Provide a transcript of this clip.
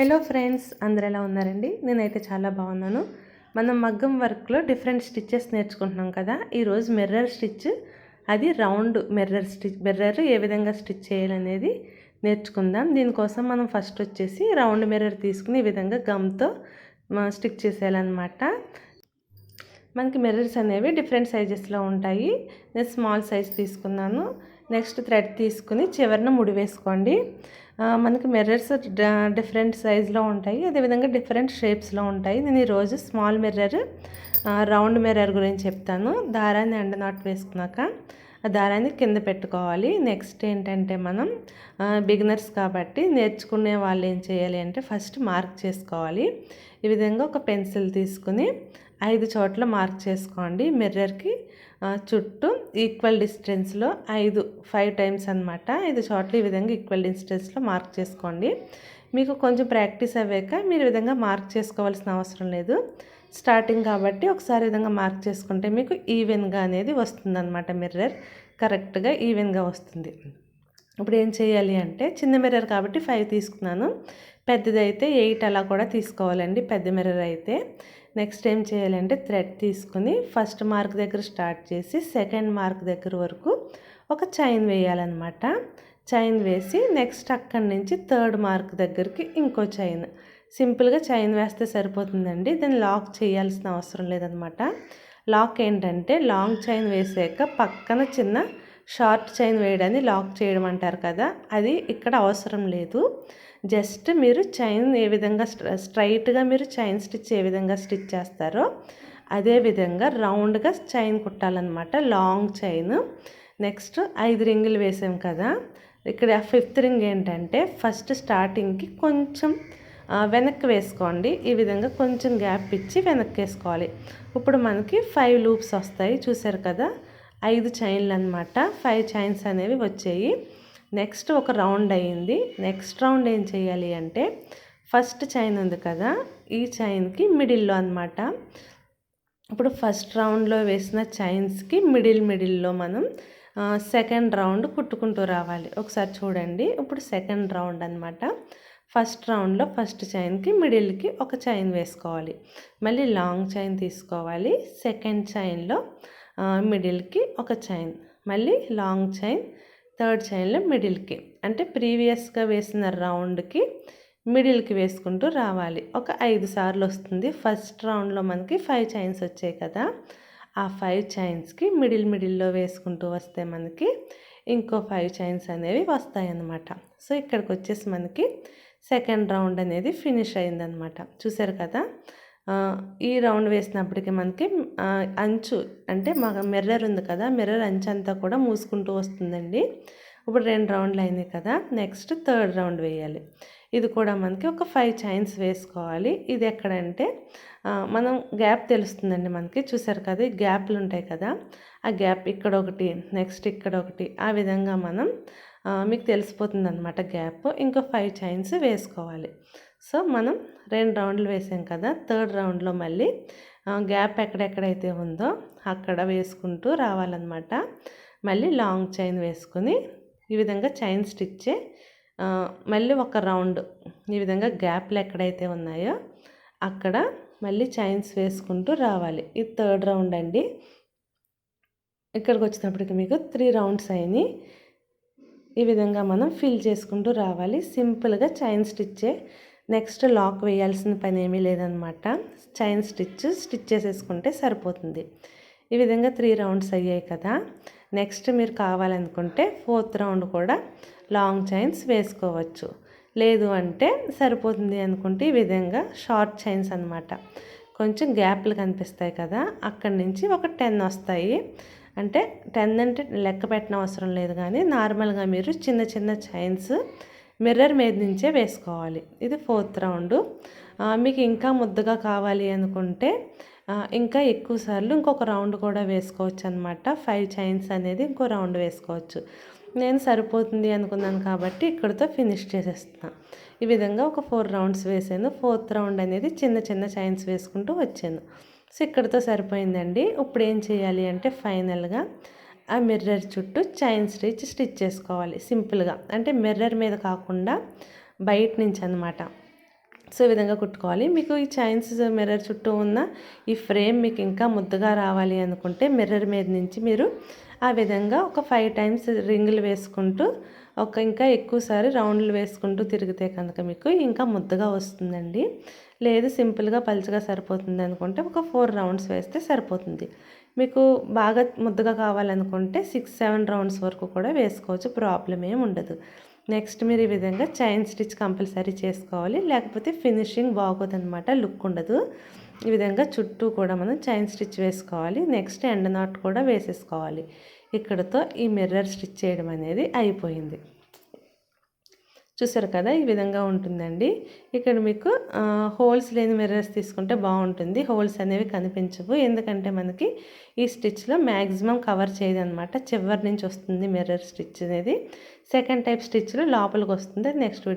Hello friends, అందరు ఎలా ఉన్నారండి? నేనైతే చాలా బాగున్నాను. మనం మగ్గం వర్క్లో డిఫరెంట్ స్టిచ్చెస్ నేర్చుకుంటున్నాం కదా. ఈరోజు మిర్రర్ స్టిచ్, అది రౌండ్ మిర్రర్ ఏ విధంగా స్టిచ్ చేయాలనేది నేర్చుకుందాం. దీనికోసం మనం ఫస్ట్ వచ్చేసి రౌండ్ మిర్రర్ తీసుకుని ఈ విధంగా గమ్తో స్టిక్ చేసేయాలన్నమాట. మనకి మిర్రర్స్ అనేవి డిఫరెంట్ సైజెస్లో ఉంటాయి. నేను స్మాల్ సైజ్ తీసుకున్నాను. నెక్స్ట్ థ్రెడ్ తీసుకుని చివరిన ముడి వేసుకోండి. మనకి మిర్రర్స్ డిఫరెంట్ సైజులో ఉంటాయి, అదేవిధంగా డిఫరెంట్ షేప్స్లో ఉంటాయి. నేను ఈరోజు స్మాల్ మిర్రర్, రౌండ్ మిర్రర్ గురించి చెప్తాను. దారాన్ని ఎండ నాట్ వేసుకున్నాక ఆ దారాన్ని కింద పెట్టుకోవాలి. నెక్స్ట్ ఏంటంటే మనం బిగినర్స్ కాబట్టి నేర్చుకునే వాళ్ళు ఏం చేయాలి అంటే ఫస్ట్ మార్క్ చేసుకోవాలి. ఈ విధంగా ఒక పెన్సిల్ తీసుకుని 5 చోట్ల మార్క్ చేసుకోండి. మిర్రర్కి చుట్టూ ఈక్వల్ డిస్టెన్స్లో 5 టైమ్స్ అనమాట. 5 చోట్ల ఈ విధంగా ఈక్వల్ డిస్టెన్స్లో మార్క్ చేసుకోండి. మీకు కొంచెం ప్రాక్టీస్ అవ్వాక మీరు ఈ విధంగా మార్క్ చేసుకోవాల్సిన అవసరం లేదు. స్టార్టింగ్ కాబట్టి ఒకసారి విధంగా మార్క్ చేసుకుంటే మీకు ఈవెన్గా అనేది వస్తుందన్నమాట. మిర్రర్ కరెక్ట్గా ఈవెన్గా వస్తుంది. ఇప్పుడు ఏం చేయాలి అంటే చిన్న మిర్రర్ కాబట్టి 5 తీసుకున్నాను, పెద్దదైతే 8 అలా కూడా తీసుకోవాలండి, పెద్ద మిర్రర్ అయితే. నెక్స్ట్ ఏం చేయాలంటే థ్రెడ్ తీసుకుని ఫస్ట్ మార్క్ దగ్గర స్టార్ట్ చేసి సెకండ్ మార్క్ దగ్గర వరకు ఒక చైన్ వేయాలన్నమాట. చైన్ వేసి నెక్స్ట్ అక్కడి నుంచి థర్డ్ మార్క్ దగ్గరికి ఇంకో చైన్, సింపుల్గా చైన్ వేస్తే సరిపోతుందండి. దాన్ని లాక్ చేయాల్సిన అవసరం లేదనమాట. లాక్ ఏంటంటే లాంగ్ చైన్ వేసాక పక్కన చిన్న షార్ట్ చైన్ వేయడాన్ని లాక్ చేయడం అంటారు కదా, అది ఇక్కడ అవసరం లేదు. జస్ట్ మీరు చైన్ ఏ విధంగా స్ట్రైట్గా మీరు చైన్ స్టిచ్ ఏ విధంగా స్టిచ్ చేస్తారో అదే విధంగా రౌండ్గా చైన్ కుట్టాలన్నమాట, లాంగ్ చైన్. నెక్స్ట్ 5 రింగులు వేసాం కదా, ఇక్కడ 5th రింగ్ ఏంటంటే ఫస్ట్ స్టార్టింగ్కి కొంచెం వెనక్కి వేసుకోండి. ఈ విధంగా కొంచెం గ్యాప్ ఇచ్చి వెనక్కి వేసుకోవాలి. ఇప్పుడు మనకి 5 లూప్స్ వస్తాయి, చూసారు కదా, 5 చైన్లు అనమాట. 5 చైన్స్ అనేవి వచ్చాయి. నెక్స్ట్ ఒక రౌండ్ అయ్యింది. నెక్స్ట్ రౌండ్ ఏం చేయాలి అంటే ఫస్ట్ చైన్ ఉంది కదా, ఈ చైన్కి మిడిల్లో అనమాట. ఇప్పుడు ఫస్ట్ రౌండ్లో వేసిన చైన్స్కి మిడిల్లో మనం సెకండ్ రౌండ్ కుట్టుకుంటూ రావాలి. ఒకసారి చూడండి, ఇప్పుడు సెకండ్ రౌండ్ అనమాట. ఫస్ట్ రౌండ్లో ఫస్ట్ చైన్కి మిడిల్కి ఒక చైన్ వేసుకోవాలి, మళ్ళీ లాంగ్ చైన్ తీసుకోవాలి. సెకండ్ చైన్లో మిడిల్కి ఒక చైన్, మళ్ళీ లాంగ్ చైన్, థర్డ్ చైన్లో మిడిల్కి, అంటే ప్రీవియస్గా వేసిన రౌండ్కి మిడిల్కి వేసుకుంటూ రావాలి. ఒక 5 సార్లు వస్తుంది. ఫస్ట్ రౌండ్లో మనకి 5 చైన్స్ వచ్చాయి కదా, ఆ 5 చైన్స్కి మిడిల్లో వేసుకుంటూ వస్తే మనకి ఇంకో 5 చైన్స్ అనేవి వస్తాయి అన్నమాట. సో ఇక్కడికి వచ్చేసి మనకి సెకండ్ రౌండ్ అనేది ఫినిష్ అయిందనమాట. చూసారు కదా, ఈ రౌండ్ వేసినప్పటికీ మనకి అంచు అంటే మిర్రర్ ఉంది కదా, మిర్రర్ అంచు అంతా కూడా మూసుకుంటూ వస్తుందండి. ఇప్పుడు 2 రౌండ్లు అయినాయి కదా, నెక్స్ట్ థర్డ్ రౌండ్ వేయాలి. ఇది కూడా మనకి ఒక 5 చైన్స్ వేసుకోవాలి. ఇది ఎక్కడంటే మనం గ్యాప్ తెలుస్తుందండి మనకి, చూసారు కదా, ఈ గ్యాప్లు ఉంటాయి కదా, ఆ గ్యాప్ ఇక్కడ ఒకటి, నెక్స్ట్ ఇక్కడ ఒకటి, ఆ విధంగా మనం మీకు తెలిసిపోతుంది అనమాట గ్యాప్. ఇంకో 5 చైన్స్ వేసుకోవాలి. సో మనం 2 రౌండ్లు వేసాం కదా, థర్డ్ రౌండ్లో మళ్ళీ గ్యాప్ ఎక్కడెక్కడైతే ఉందో అక్కడ వేసుకుంటూ రావాలన్నమాట. మళ్ళీ లాంగ్ చైన్ వేసుకుని ఈ విధంగా చైన్ స్టిచ్ మళ్ళీ ఒక రౌండ్ ఈ విధంగా గ్యాప్లు ఎక్కడైతే ఉన్నాయో అక్కడ మళ్ళీ చైన్స్ వేసుకుంటూ రావాలి. ఇది థర్డ్ రౌండ్ అండి. ఇక్కడికి వచ్చినప్పటికి మీకు 3 రౌండ్స్ అయినాయి. ఈ విధంగా మనం ఫిల్ చేసుకుంటూ రావాలి. సింపుల్గా చైన్ స్టిచ్చే, నెక్స్ట్ లాక్ వేయాల్సిన పని ఏమీ లేదనమాట. చైన్ స్టిచ్ చేసేసుకుంటే సరిపోతుంది. ఈ విధంగా 3 రౌండ్స్ అయ్యాయి కదా. నెక్స్ట్ మీరు కావాలనుకుంటే 4th రౌండ్ కూడా లాంగ్ చైన్స్ వేసుకోవచ్చు, లేదు అంటే సరిపోతుంది అనుకుంటే ఈ విధంగా షార్ట్ చైన్స్ అనమాట. కొంచెం గ్యాప్లు కనిపిస్తాయి కదా, అక్కడి నుంచి ఒక 10 వస్తాయి. అంటే 10 అంటే లెక్క పెట్టిన అవసరం లేదు, కానీ నార్మల్గా మీరు చిన్న చిన్న చైన్స్ మిర్రర్ మీద నుంచే వేసుకోవాలి. ఇది 4th రౌండ్. మీకు ఇంకా ముద్దగా కావాలి అనుకుంటే ఇంకా ఎక్కువ సార్లు ఇంకొక రౌండ్ కూడా వేసుకోవచ్చు అనమాట. 5 చైన్స్ అనేది ఇంకో రౌండ్ వేసుకోవచ్చు. నేను సరిపోతుంది అనుకున్నాను కాబట్టి ఇక్కడితో ఫినిష్ చేసేస్తున్నాను. ఈ విధంగా ఒక 4 రౌండ్స్ వేసాను. 4th రౌండ్ అనేది చిన్న చిన్న చైన్స్ వేసుకుంటూ వచ్చాను. సో ఇక్కడితో సరిపోయిందండి. ఇప్పుడు ఏం చేయాలి అంటే ఫైనల్గా ఆ మిర్రర్ చుట్టూ చైన్ స్టిచ్ చేసుకోవాలి సింపుల్గా. అంటే మిర్రర్ మీద కాకుండా బయట నుంచి అనమాట. సో ఈ విధంగా కుట్టుకోవాలి. మీకు ఈ చైన్స్ మిర్రర్ చుట్టూ ఉన్న ఈ ఫ్రేమ్ మీకు ఇంకా ముద్దగా రావాలి అనుకుంటే మిర్రర్ మీద నుంచి మీరు ఆ విధంగా ఒక 5 టైమ్స్ రింగులు వేసుకుంటూ ఇంకా ఎక్కువసారి రౌండ్లు వేసుకుంటూ తిరిగితే కనుక మీకు ఇంకా ముద్దగా వస్తుందండి. లేదు సింపుల్గా పలుచగా సరిపోతుంది అనుకుంటే ఒక 4 రౌండ్స్ వేస్తే సరిపోతుంది. మీకు బాగా ముద్దగా కావాలనుకుంటే 6-7 రౌండ్స్ వరకు కూడా వేసుకోవచ్చు, ప్రాబ్లం ఏమి ఉండదు. నెక్స్ట్ మీరు ఈ విధంగా చైన్ స్టిచ్ కంపల్సరీ చేసుకోవాలి, లేకపోతే ఫినిషింగ్ బాగోదన్నమాట, లుక్ ఉండదు. ఈ విధంగా చుట్టూ కూడా మనం చైన్ స్టిచ్ వేసుకోవాలి. నెక్స్ట్ ఎండ్ నాట్ కూడా వేసేసుకోవాలి. ఇక్కడతో ఈ మిర్రర్ స్టిచ్ చేయడం అనేది అయిపోయింది. చూసారు కదా, ఈ విధంగా ఉంటుందండి. ఇక్కడ మీకు హోల్స్ లేని మిర్రర్స్ తీసుకుంటే బాగుంటుంది. హోల్స్ అనేవి కనిపించవు, ఎందుకంటే మనకి ఈ స్టిచ్లో మ్యాక్సిమం కవర్ చేయదన్నమాట. చివరి నుంచి వస్తుంది మిర్రర్ స్టిచ్ అనేది. సెకండ్ టైప్ స్టిచ్లో లోపలికి వస్తుంది. నెక్స్ట్